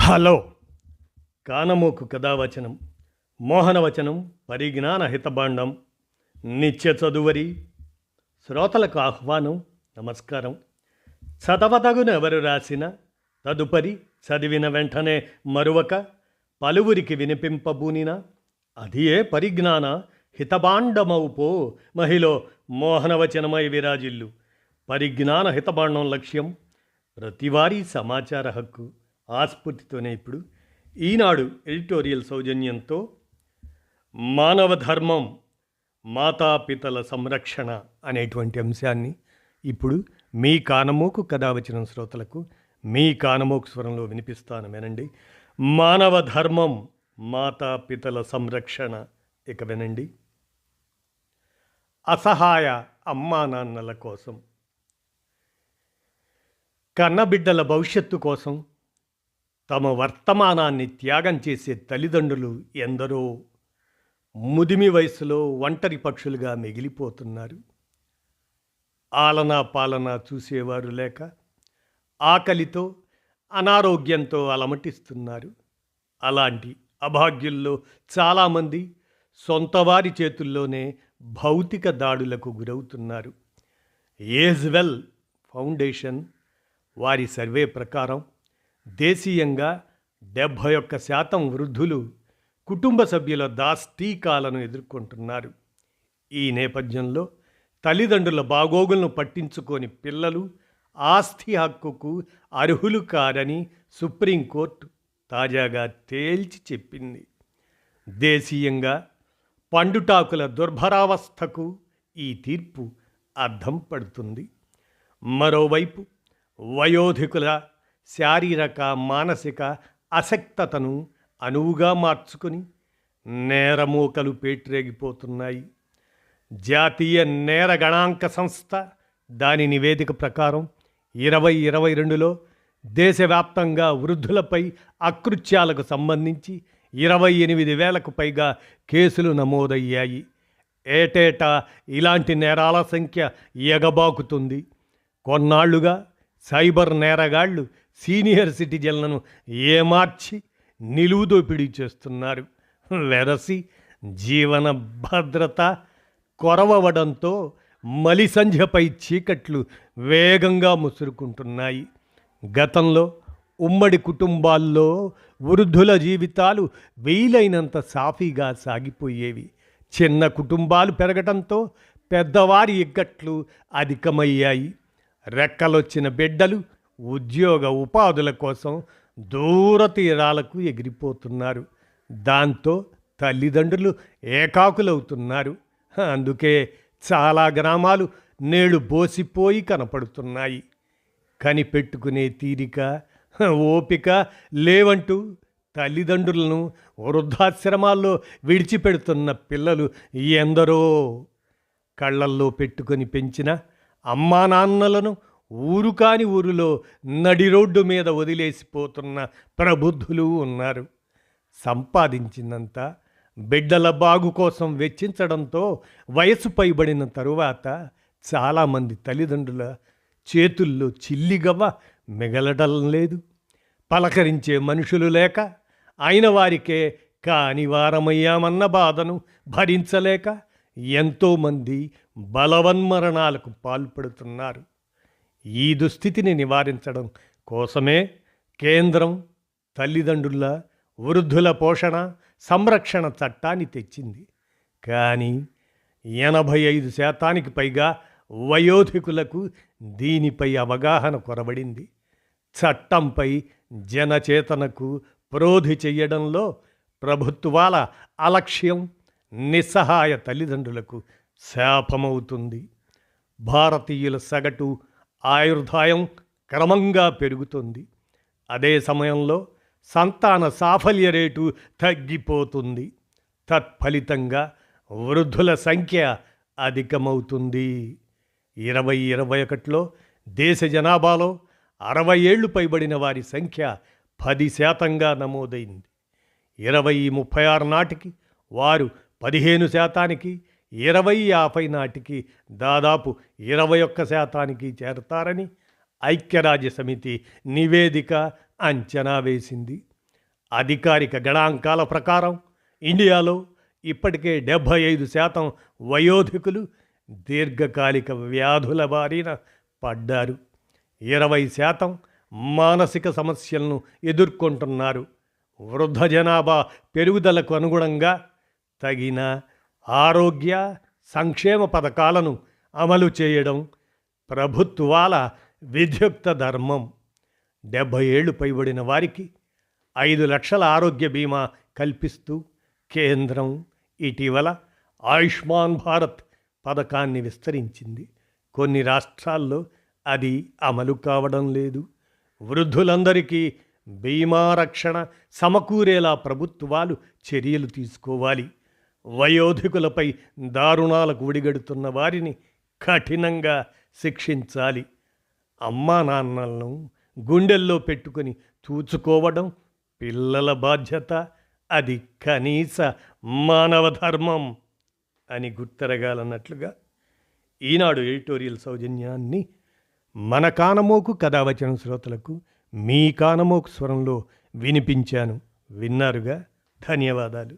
Hello. కానమోకు కథావచనం మోహనవచనం పరిజ్ఞాన హితబాండం నిత్య చదువరి శ్రోతలకు ఆహ్వానం. నమస్కారం. చదవదగునెవరు రాసిన తదుపరి చదివిన వెంటనే మరువక పలువురికి వినిపింపబూనిన అది ఏ పరిజ్ఞాన హితబాండమవుపో మహిళ మోహనవచనమై విరాజిల్లు. పరిజ్ఞాన హితబాండం లక్ష్యం ప్రతివారీ సమాచార హక్కు. ఆస్ఫూర్తితోనే ఇప్పుడు ఈనాడు ఎడిటోరియల్ సౌజన్యంతో మానవ ధర్మం మాతాపితల సంరక్షణ అనేటువంటి అంశాన్ని ఇప్పుడు మీ కానమోకు కథావచనం శ్రోతలకు మీ కానమోకు స్వరంలో వినిపిస్తాను వినండి. మానవ ధర్మం మాతాపితల సంరక్షణ. ఇక వినండి. అసహాయ అమ్మా నాన్నల కోసం, కన్నబిడ్డల భవిష్యత్తు కోసం తమ వర్తమానాన్ని త్యాగం చేసే తల్లిదండ్రులు ఎందరో ముదిమి వయసులో ఒంటరి పక్షులుగా మిగిలిపోతున్నారు. ఆలనా పాలనా చూసేవారు లేక ఆకలితో అనారోగ్యంతో అలమటిస్తున్నారు. అలాంటి అభాగ్యుల్లో చాలామంది సొంతవారి చేతుల్లోనే భౌతిక దాడులకు గురవుతున్నారు. ఏజ్వెల్ ఫౌండేషన్ వారి సర్వే ప్రకారం దేశీయంగా 71% వృద్ధులు కుటుంబ సభ్యుల దాష్టీకాలను ఎదుర్కొంటున్నారు. ఈ నేపథ్యంలో తల్లిదండ్రుల బాగోగులను పట్టించుకొని పిల్లలు ఆస్తి హక్కుకు అర్హులు కారని సుప్రీంకోర్టు తాజాగా తేల్చి చెప్పింది. దేశీయంగా పండుటాకుల దుర్భరావస్థకు ఈ తీర్పు అద్దం పడుతుంది. మరోవైపు వయోధికుల శారీరక మానసిక అశక్తతను అనువుగా మార్చుకొని నేరమూకలు పేట్రేగిపోతున్నాయి. జాతీయ నేర గణాంక సంస్థ దాని నివేదిక ప్రకారం 2022లో దేశవ్యాప్తంగా వృద్ధులపై అకృత్యాలకు సంబంధించి 28,000కు పైగా కేసులు నమోదయ్యాయి. ఏటేటా ఇలాంటి నేరాల సంఖ్య ఎగబాకుతుంది. కొన్నాళ్లుగా సైబర్ నేరగాళ్లు సీనియర్ సిటిజన్లను ఏమార్చి నిలువుదోపిడీ చేస్తున్నారు. వెరసి జీవన భద్రత కొరవడంతో మలిసంధ్యపై చీకట్లు వేగంగా ముసురుకుంటున్నాయి. గతంలో ఉమ్మడి కుటుంబాల్లో వృద్ధుల జీవితాలు వీలైనంత సాఫీగా సాగిపోయేవి. చిన్న కుటుంబాలు పెరగడంతో పెద్దవారి ఇక్కట్లు అధికమయ్యాయి. రెక్కలొచ్చిన బిడ్డలు ఉద్యోగ ఉపాధుల కోసం దూర తీరాలకు ఎగిరిపోతున్నారు. దాంతో తల్లిదండ్రులు ఏకాకులవుతున్నారు. అందుకే చాలా గ్రామాలు నేడు బోసిపోయి కనపడుతున్నాయి. కనిపెట్టుకునే తీరిక ఓపిక లేవంటూ తల్లిదండ్రులను వృద్ధాశ్రమాల్లో విడిచిపెడుతున్న పిల్లలు ఎందరో. కళ్ళల్లో పెట్టుకొని పెంచిన అమ్మా నాన్నలను ఊరు కాని ఊరిలో నడి రోడ్డు మీద వదిలేసిపోతున్న ప్రబుద్ధులు ఉన్నారు. సంపాదించినంత బిడ్డల బాగు కోసం వెచ్చించడంతో వయసు పైబడిన తరువాత చాలామంది తల్లిదండ్రుల చేతుల్లో చిల్లిగవ్వ మిగలడం లేదు. పలకరించే మనుషులు లేక అయిన వారికే కాని వారమయ్యామన్న బాధను భరించలేక ఎంతోమంది బలవన్మరణాలకు పాల్పడుతున్నారు. ఈ దుస్థితిని నివారించడం కోసమే కేంద్రం తల్లిదండ్రుల వృద్ధుల పోషణ సంరక్షణ చట్టాన్ని తెచ్చింది. కానీ 85% పైగా వయోధికులకు దీనిపై అవగాహన కొరబడింది. చట్టంపై జనచేతనకు ప్రోధి చెయ్యడంలో ప్రభుత్వాల అలక్ష్యం నిస్సహాయ తల్లిదండ్రులకు శాపమవుతుంది. భారతీయుల సగటు ఆయుర్దాయం క్రమంగా పెరుగుతుంది. అదే సమయంలో సంతాన సాఫల్య రేటు తగ్గిపోతుంది. తత్ఫలితంగా వృద్ధుల సంఖ్య అధికమవుతుంది. 2021లో దేశ జనాభాలో 60 ఏళ్లు పైబడిన వారి సంఖ్య 10%గా నమోదైంది. 2036 నాటికి వారు 15%కి, 2050 నాటికి దాదాపు 21% చేరతారని ఐక్యరాజ్య సమితి నివేదిక అంచనా వేసింది. అధికారిక గణాంకాల ప్రకారం ఇండియాలో ఇప్పటికే 75% వయోధికులు దీర్ఘకాలిక వ్యాధుల బారిన పడ్డారు. 20% మానసిక సమస్యలను ఎదుర్కొంటున్నారు. వృద్ధ జనాభా పెరుగుదలకు అనుగుణంగా తగిన ఆరోగ్య సంక్షేమ పథకాలను అమలు చేయడం ప్రభుత్వాల విధ్యుక్త ధర్మం. 70 ఏళ్లు పైబడిన వారికి 5 లక్షల ఆరోగ్య బీమా కల్పిస్తూ కేంద్రం ఇటీవల ఆయుష్మాన్ భారత్ పథకాన్ని విస్తరించింది. కొన్ని రాష్ట్రాల్లో అది అమలు కావడం లేదు. వృద్ధులందరికీ బీమా రక్షణ సమకూరేలా ప్రభుత్వాలు చర్యలు తీసుకోవాలి. వయోధికులపై దారుణాలకు ఒడిగడుతున్న వారిని కఠినంగా శిక్షించాలి. అమ్మా నాన్నలను గుండెల్లో పెట్టుకొని చూచుకోవడం పిల్లల బాధ్యత. అది కనీస మానవ ధర్మం అని గుర్తెరగాలన్నట్లుగా ఈనాడు ఎడిటోరియల్ సౌజన్యాన్ని మన కానమోకు కథావచన శ్రోతలకు మీ కానమోకు స్వరంలో వినిపించాను. విన్నారుగా. ధన్యవాదాలు.